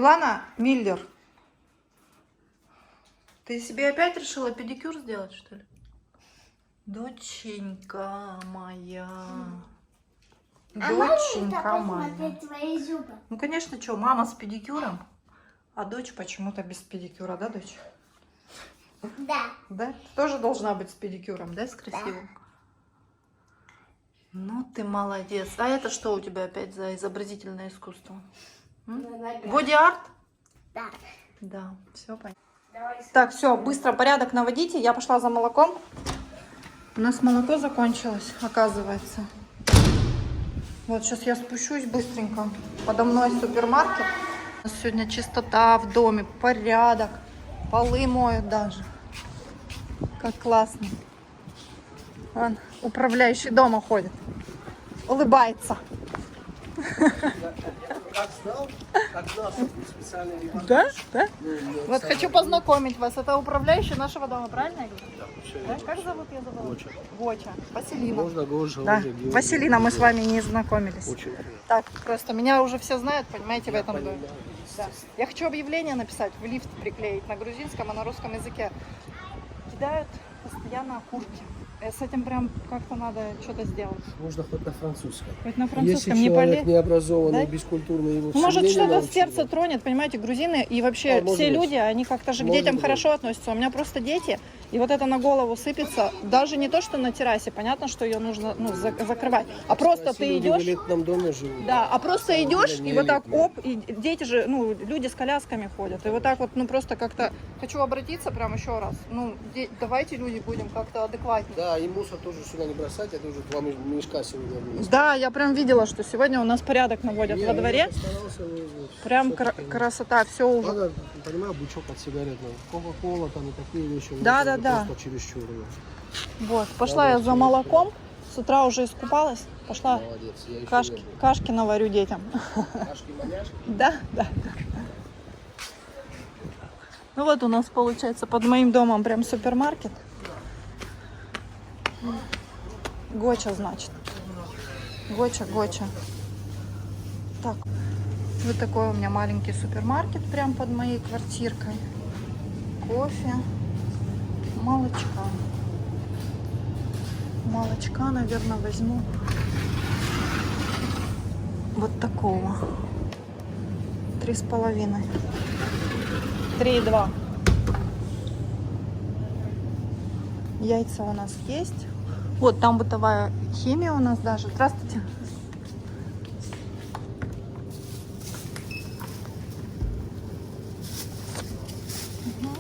Лана Миллер, ты себе опять решила педикюр сделать, что ли? Доченька моя. Доченька моя. Твои зубы? Ну, конечно, что, мама с педикюром, а дочь почему-то без педикюра, да, дочь? Да. Да? Ты тоже должна быть с педикюром, да, с красивым? Да. Ну, ты молодец. А это что у тебя опять за изобразительное искусство? Боди-арт? Да. Да, все понятно. Так, все, быстро порядок наводите. Я пошла за молоком. У нас молоко закончилось, оказывается. Вот, сейчас я спущусь быстренько. Подо мной супермаркет. У нас сегодня чистота в доме, порядок. Полы моют даже. Как классно. Вон, управляющий дома ходит. Улыбается. Как знал, что будет специальный ремонт. Да? Да? Вот хочу познакомить вас. Это управляющий нашего дома, правильно я говорю? Да? Как зовут, я забыла? Гоча. Гоча. Василина. Можно Гожа, Да. Гожа, Георгий. Василина, мы с вами не знакомились. Очень приятно. Так, просто меня уже все знают, понимаете, в этом доме. Понимаю. Да. Я хочу объявление написать, в лифт приклеить на грузинском и на русском языке. Кидают постоянно окурки. С этим прям как-то надо что-то сделать. Можно хоть на французском. Хоть на Если французском не человек полез. необразованный, Да? бескультурный, его Ну, может, все что-то научили. сердце тронет, понимаете, грузины и вообще может все быть. люди, они как-то же к Может детям быть. хорошо относятся. У меня просто дети, и вот это на голову сыпется, даже не то, что на террасе, понятно, что ее нужно закрывать, а просто ты Люди в идешь, элитном доме живут. да, а просто идешь Не и вот так, элитные. оп, и дети же, ну, люди с колясками ходят, и вот так вот, ну, просто как-то, хочу обратиться прям еще раз, ну, давайте люди будем как-то адекватнее. Да, и мусор тоже сюда не бросать, это уже 2 мешка сегодня вынес. Да, я прям видела, что сегодня у нас порядок наводят во дворе, постарался вызвать. прям Всё-таки. красота, все уже. Надо, понимаю, бычок от сигарет. Кока-кола, там и такие вещи. Да, это да, да. Просто чересчур. Вот, пошла я за молоком, с утра уже искупалась, пошла Молодец. Я еще кашки наварю детям. Кашки-маняшки. Да, да. Ну вот у нас получается под моим домом прям супермаркет. Гоча, значит. Гоча. Так, вот такой у меня маленький супермаркет прям под моей квартиркой. Кофе, молочка. Молочка, наверное, возьму вот такого. 3,5. 3,2. Яйца у нас есть. Вот там бытовая химия у нас даже. Здравствуйте. Угу.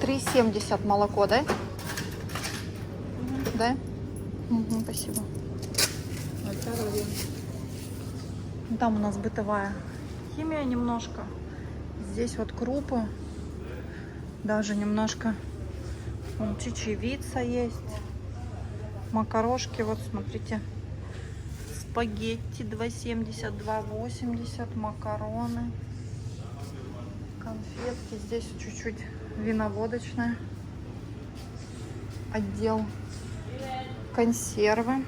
3,70 молоко, да? Да? Угу, спасибо. Там у нас бытовая химия немножко. Здесь вот крупы. Даже немножко. Вон, чечевица есть. Макарошки, вот смотрите. Спагетти 2,70, 2,80. Макароны. Конфетки. Здесь чуть-чуть виноводочная. Отдел. Консервы.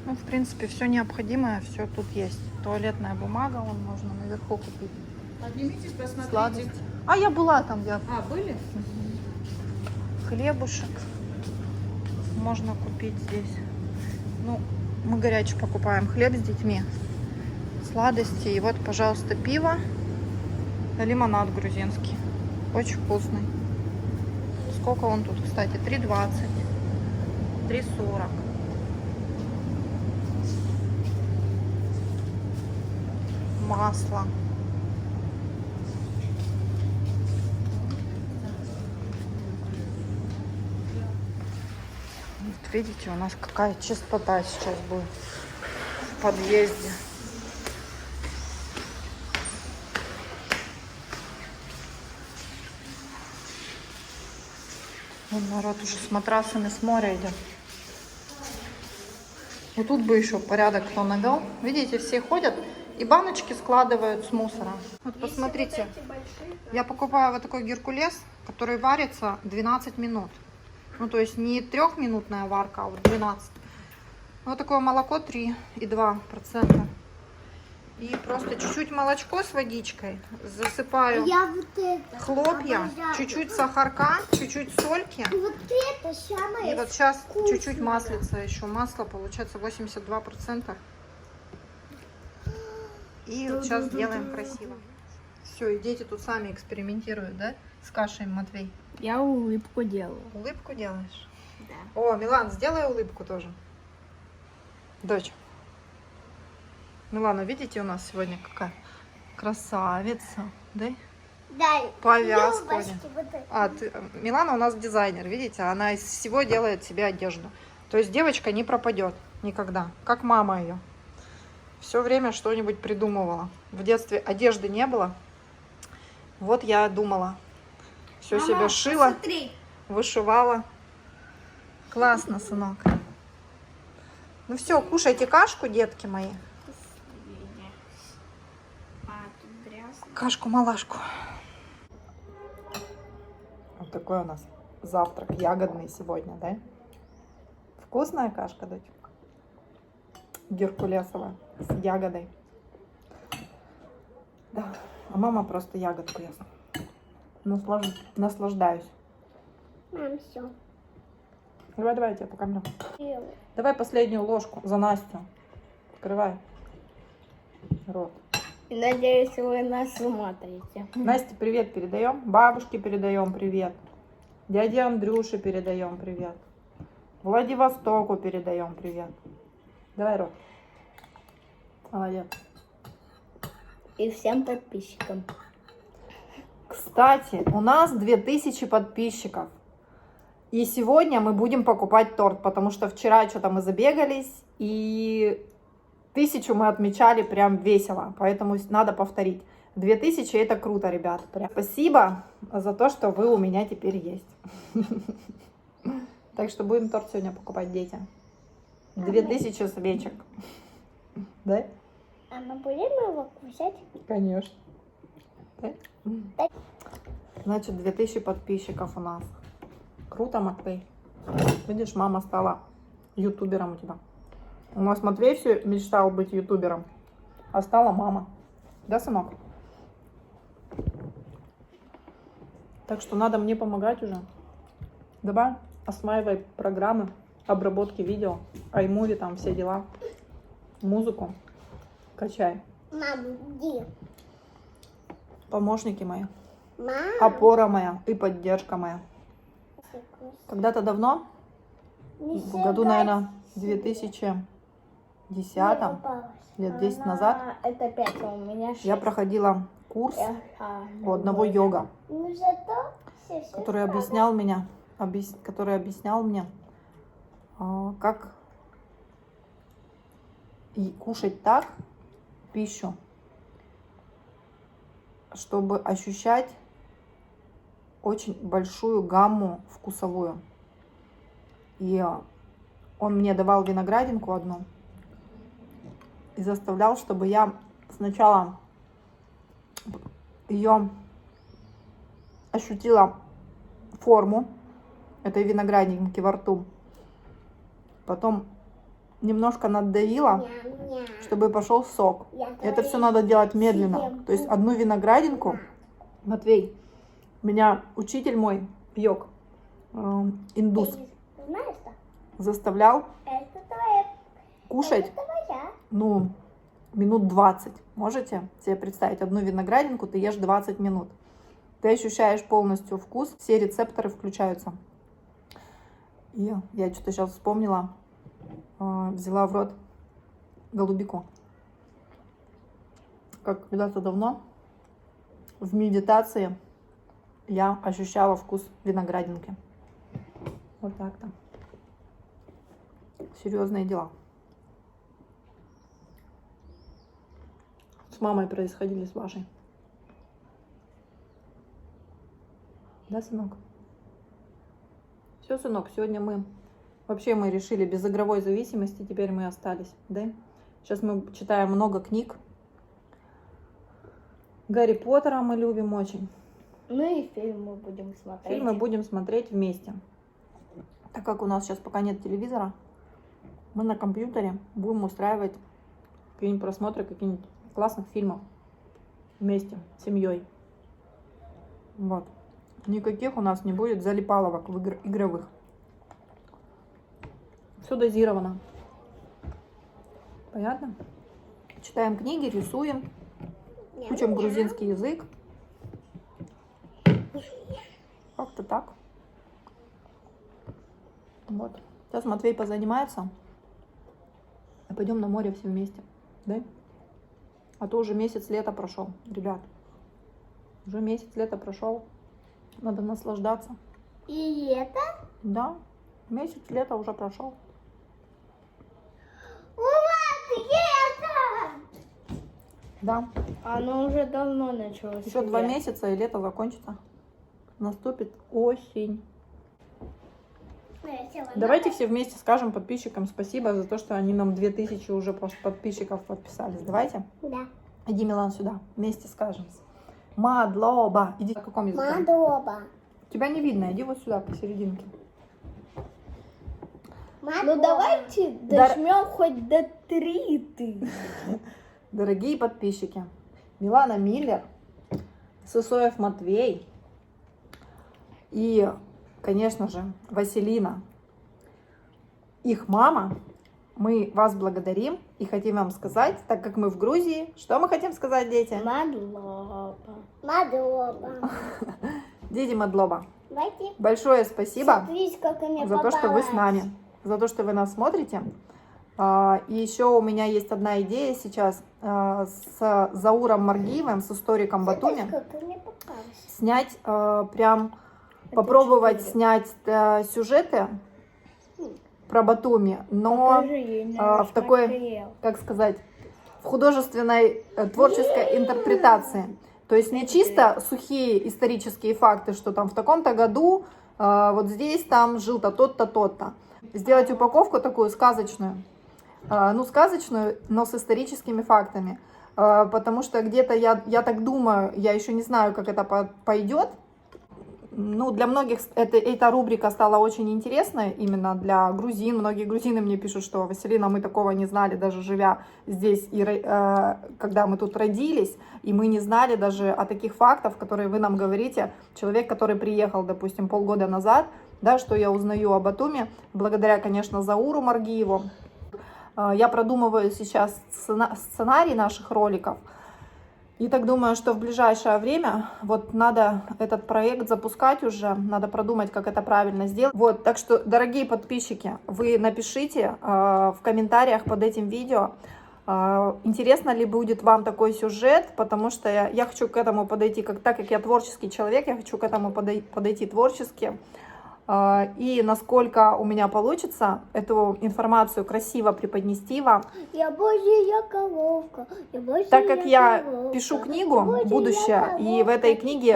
Ну, в принципе, все необходимое, все тут есть. Туалетная бумага, вон можно наверху купить. Поднимитесь, посмотрите. Сладости. А я была там, я. А, были? Хлебушек можно купить здесь. Ну, мы горячий покупаем хлеб с детьми. Сладости. И вот, пожалуйста, пиво. Лимонад грузинский. Очень вкусный. Сколько он тут, кстати? 3,20. 3,40. Масло. Вот видите, у нас какая чистота сейчас будет в подъезде. Вон народ уже с матрасами с моря идет. Вот тут бы еще порядок кто навел. Видите, все ходят и баночки складывают с мусора. Вот посмотрите, я покупаю вот такой геркулес, который варится 12 минут. Ну, то есть не 3-минутная варка, а вот 12. Вот такое молоко 3,2%. И просто чуть-чуть молочко с водичкой. Засыпаю Я вот это хлопья, обожаю. чуть-чуть сахарка, чуть-чуть сольки. И вот это самое И вот сейчас вкусное. чуть-чуть маслица еще. Масло получается 82%. И вот сейчас сделаем красиво. Все, и дети тут сами экспериментируют, да? С кашей, Матвей. Я улыбку делаю. Улыбку делаешь? Да. О, Милан, сделай улыбку тоже. Дочь. Милана, видите, у нас сегодня какая красавица, да? Да, Повязку. Любочки, вот это. Милана у нас дизайнер, видите, она из всего делает себе одежду. То есть девочка не пропадет никогда, как мама ее. Все время что-нибудь придумывала. В детстве одежды не было. Вот я думала. Все Мама, себе шила, посмотри. вышивала. Классно, сынок. Ну все, кушайте кашку, детки мои. Кашку-малашку. Вот такой у нас завтрак ягодный сегодня, да? Вкусная кашка, дочь? Геркулесовая с ягодой. Да, а мама просто ягодку ест. Наслаждаюсь. Мам, все. Давай, я тебя покормлю. Давай последнюю ложку за Настю. Открывай рот. Надеюсь, вы нас смотрите. Насте привет передаем. Бабушке передаем привет. Дяде Андрюше передаем привет. Владивостоку передаем привет. Давай рот. Молодец. И всем подписчикам. Кстати, у нас 2000 подписчиков. И сегодня мы будем покупать торт, потому что вчера что-то мы забегались, и 1000 мы отмечали прям весело, поэтому надо повторить. 2000 это круто, ребят. Прям. Спасибо за то, что вы у меня теперь есть. Так что будем торт сегодня покупать детям. 2000 свечек. Да? А мы будем его кушать? Конечно. Да? Значит, 2000 подписчиков у нас. Круто, Матвей. Видишь, мама стала ютубером у тебя. У нас Матвей все мечтал быть ютубером, а стала мама. Да, сынок? Так что надо мне помогать уже. Давай, осваивай программы обработки видео, iMovie, там все дела. Музыку качай. Мам, иди. Помощники мои. Мам. Опора моя и поддержка моя. Когда-то давно, в году, наверное, 2010, лет 10 назад, Это 5, у меня 6. я проходила курс у одного йога, Ну зато все который объяснял мне, как кушать так пищу, чтобы ощущать очень большую гамму вкусовую. И он мне давал виноградинку одну и заставлял, чтобы я сначала ее ощутила форму этой виноградинки во рту, потом немножко надавила, чтобы пошел сок. Это все надо делать медленно. То есть одну виноградинку, Матвей, меня учитель мой, йог, индус, Знаешь что? заставлял Это твоя. кушать, Это твоя. ну, минут 20. Можете себе представить? Одну виноградинку ты ешь 20 минут. Ты ощущаешь полностью вкус, все рецепторы включаются. И я что-то сейчас вспомнила, взяла в рот голубику. Как когда-то давно в медитации я ощущала вкус виноградинки. Вот так-то. Серьезные дела. С мамой происходили, с вашей. Да, сынок? Все, сынок, сегодня мы решили без игровой зависимости, теперь мы остались, да? Сейчас мы читаем много книг. Гарри Поттера мы любим очень. Ну и фильмы будем смотреть. Фильмы будем смотреть вместе. Так как у нас сейчас пока нет телевизора, мы на компьютере будем устраивать какие-нибудь просмотры каких-нибудь классных фильмов вместе с семьей. Вот. Никаких у нас не будет залипаловок игровых. Все дозировано. Понятно? Читаем книги, рисуем, учим грузинский язык. Как-то так. Вот. Сейчас Матвей позанимается. И пойдем на море все вместе. Да? А то уже месяц лета прошел, ребят. Уже месяц лета прошел. Надо наслаждаться. И это? Да, месяц лета уже прошел. Вот это! Да. Оно уже давно началось. Еще 2 месяца и лето закончится. Наступит осень. Давайте все вместе скажем подписчикам спасибо за то, что они нам 2000 уже подписчиков подписались. Давайте. Да. Иди, Милан, сюда. Вместе скажем. Мадлоба. Иди на каком языке? Мадоба. Тебя не видно. Иди вот сюда, посерединке. Ну давайте дожмем хоть до 3 Дорогие подписчики, Милана Миллер, Сысоев Матвей и, конечно же, Василина, их мама, мы вас благодарим и хотим вам сказать, так как мы в Грузии, что мы хотим сказать, дети? Мадлоба. Мадоба. Дети Мадлоба, Давайте. большое спасибо Смотрите, как мне за то, что вы с нами, за то, что вы нас смотрите. И еще у меня есть одна идея сейчас с Зауром Маргиевым, с историком Батуми, Как мне попалось. снять прям, попробовать снять сюжеты про Батуми, но в такой, как сказать, в художественной творческой интерпретации. То есть не чисто сухие исторические факты, что там в таком-то году вот здесь там жил-то тот-то, тот-то. Сделать упаковку такую сказочную. Ну, сказочную, но с историческими фактами. Потому что где-то, я так думаю, я еще не знаю, как это пойдет. Ну, для многих эта рубрика стала очень интересной, именно для грузин. Многие грузины мне пишут, что Василина, мы такого не знали, даже живя здесь, и когда мы тут родились, и мы не знали даже о таких фактах, которые вы нам говорите. Человек, который приехал, допустим, полгода назад, да, что я узнаю о Батуми, благодаря, конечно, Зауру Маргиеву. Я продумываю сейчас сценарий наших роликов. И так думаю, что в ближайшее время вот надо этот проект запускать уже, надо продумать, как это правильно сделать. Вот, так что, дорогие подписчики, вы напишите в комментариях под этим видео, интересно ли будет вам такой сюжет, потому что я хочу к этому подойти, так как я творческий человек, я хочу к этому подойти творчески. И насколько у меня получится эту информацию красиво преподнести вам. Я божья коровка. Так как я пишу книгу «Будущее», и в этой книге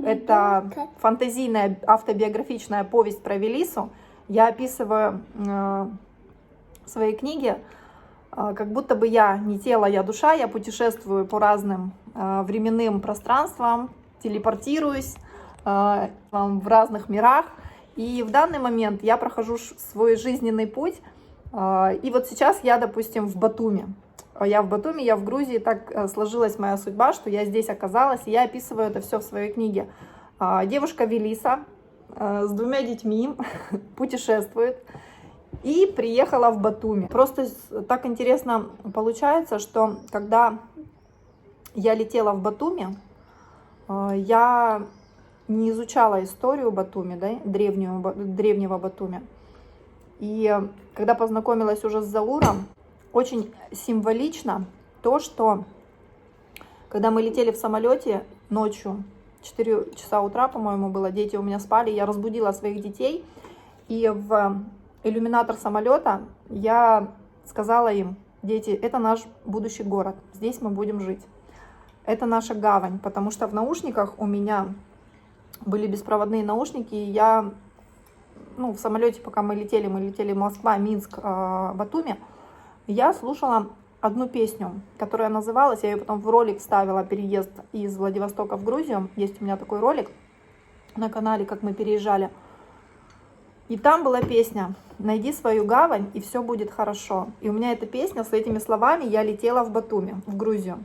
это фантазийная автобиографичная повесть про Велису, я описываю в своей книге, как будто бы я не тело, я душа, я путешествую по разным временным пространствам, телепортируюсь в разных мирах. И в данный момент я прохожу свой жизненный путь. И вот сейчас я, допустим, в Батуми. Я в Батуми, я в Грузии. Так сложилась моя судьба, что я здесь оказалась. И я описываю это все в своей книге. Девушка Велиса с 2 детьми путешествует и приехала в Батуми. Просто так интересно получается, что когда я летела в Батуми, я не изучала историю Батуми, да, древнего Батуми. И когда познакомилась уже с Зауром, очень символично то, что когда мы летели в самолете ночью, 4 часа утра, по-моему, было, дети у меня спали, я разбудила своих детей, и в иллюминатор самолета я сказала им: дети, это наш будущий город, здесь мы будем жить. Это наша гавань, потому что в наушниках у меня были беспроводные наушники, и я, в самолете, пока мы летели Москва, Минск, Батуми, я слушала одну песню, которая называлась, я ее потом в ролик вставила, переезд из Владивостока в Грузию, есть у меня такой ролик на канале, как мы переезжали. И там была песня «Найди свою гавань, и все будет хорошо». И у меня эта песня с этими словами, я летела в Батуми, в Грузию.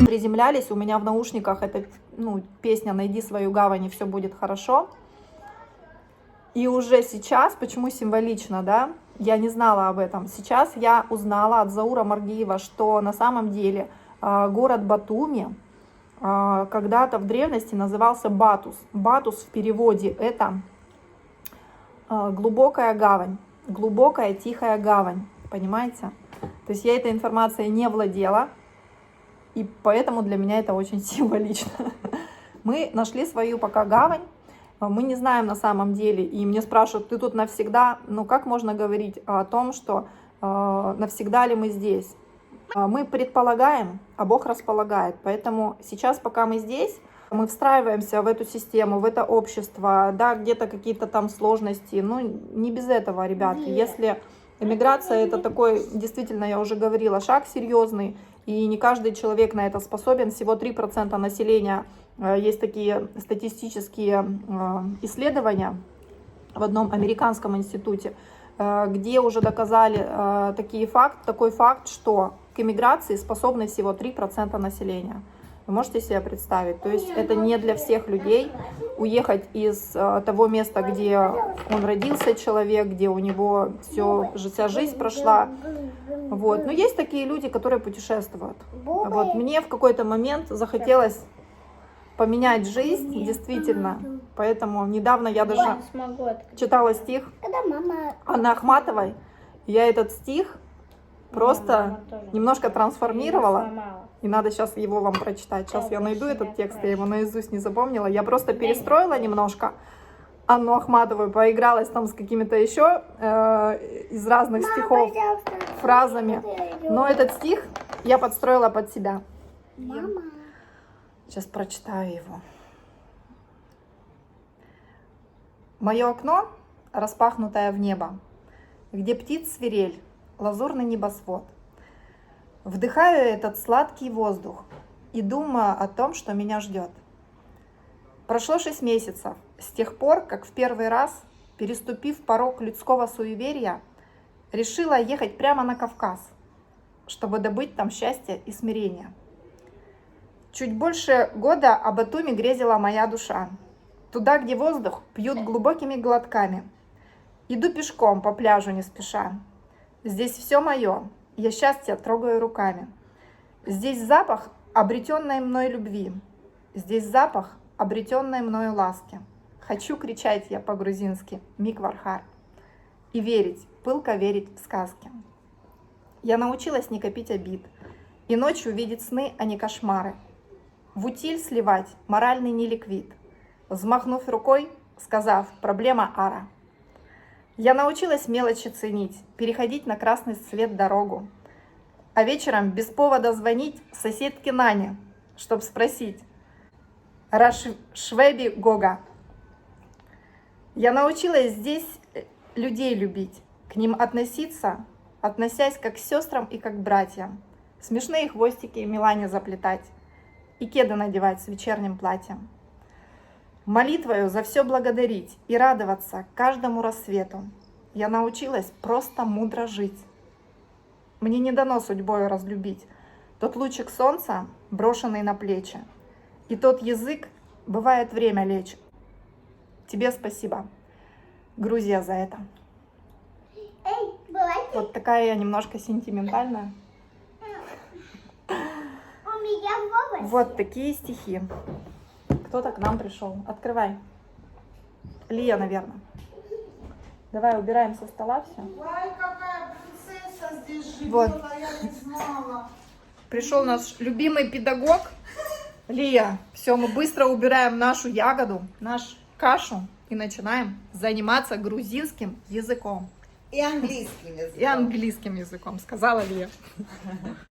Приземлялись, у меня в наушниках эта песня «Найди свою гавань, и все будет хорошо». И уже сейчас, почему символично, да, я не знала об этом. Сейчас я узнала от Заура Маргиева, что на самом деле город Батуми когда-то в древности назывался Батус. Батус в переводе это глубокая гавань, глубокая тихая гавань, понимаете? То есть я этой информацией не владела, и поэтому для меня это очень символично. Мы нашли свою пока гавань, мы не знаем на самом деле, и мне спрашивают, ты тут навсегда? Ну как можно говорить о том, что навсегда ли мы здесь? Мы предполагаем, а Бог располагает. Поэтому сейчас, пока мы здесь, мы встраиваемся в эту систему, в это общество, да, где-то какие-то там сложности. Ну, не без этого, ребят. Если эмиграция — это такой, действительно, я уже говорила, шаг серьезный, и не каждый человек на это способен. Всего 3% населения, есть такие статистические исследования в одном американском институте, где уже доказали такой факт, что к эмиграции способны всего 3% населения. Вы можете себе представить? То есть это не для всех людей уехать из того места, где он родился человек, где у него вся жизнь прошла. Вот. Но есть такие люди, которые путешествуют. Вот. Мне в какой-то момент захотелось поменять жизнь, действительно. Поэтому недавно я даже читала стих Анны Ахматовой. Я этот стих просто немножко трансформировала. И надо сейчас его вам прочитать. Сейчас я найду этот текст, я его наизусть не запомнила. Я просто перестроила немножко. Анну Ахматову, поигралась там с какими-то еще из разных стихов фразами. Но этот стих я подстроила под себя. Мама. Сейчас прочитаю его. Мое окно, распахнутое в небо, где птиц свирель, лазурный небосвод. Вдыхаю этот сладкий воздух и думаю о том, что меня ждет. Прошло 6 месяцев с тех пор, как в первый раз, переступив порог людского суеверия, решила ехать прямо на Кавказ, чтобы добыть там счастье и смирение. Чуть больше года о Батуми грезила моя душа. Туда, где воздух пьют глубокими глотками. Иду пешком по пляжу не спеша. Здесь все мое, я счастье трогаю руками. Здесь запах обретенной мной любви. Здесь запах обретенной мною ласки. Хочу кричать я по-грузински «Миквархар» и верить, пылко верить в сказки. Я научилась не копить обид и ночью видеть сны, а не кошмары. В утиль сливать моральный неликвид, взмахнув рукой, сказав «проблема ара». Я научилась мелочи ценить, переходить на красный свет дорогу, а вечером без повода звонить соседке Нане, чтоб спросить «Рашвеби Гога». Я научилась здесь людей любить, к ним относиться, относясь как к сестрам и как к братьям, смешные хвостики Милане заплетать и кеды надевать с вечерним платьем. Молитвою за все благодарить и радоваться каждому рассвету. Я научилась просто мудро жить. Мне не дано судьбою разлюбить тот лучик солнца, брошенный на плечи, и тот язык, бывает, время лечит. Тебе спасибо, Грузия, за это. Эй, бывает, Вот такая я немножко сентиментальная. у меня волосы. Вот такие стихи. Кто-то к нам пришел. Открывай. Лия, наверное. Давай убираем со стола все. Ой, какая принцесса здесь живет, Вот. а я не знала. Пришел наш любимый педагог. Лия, все, мы быстро убираем нашу ягоду, нашу кашу и начинаем заниматься грузинским языком. И английским языком. И английским языком, сказала Лия.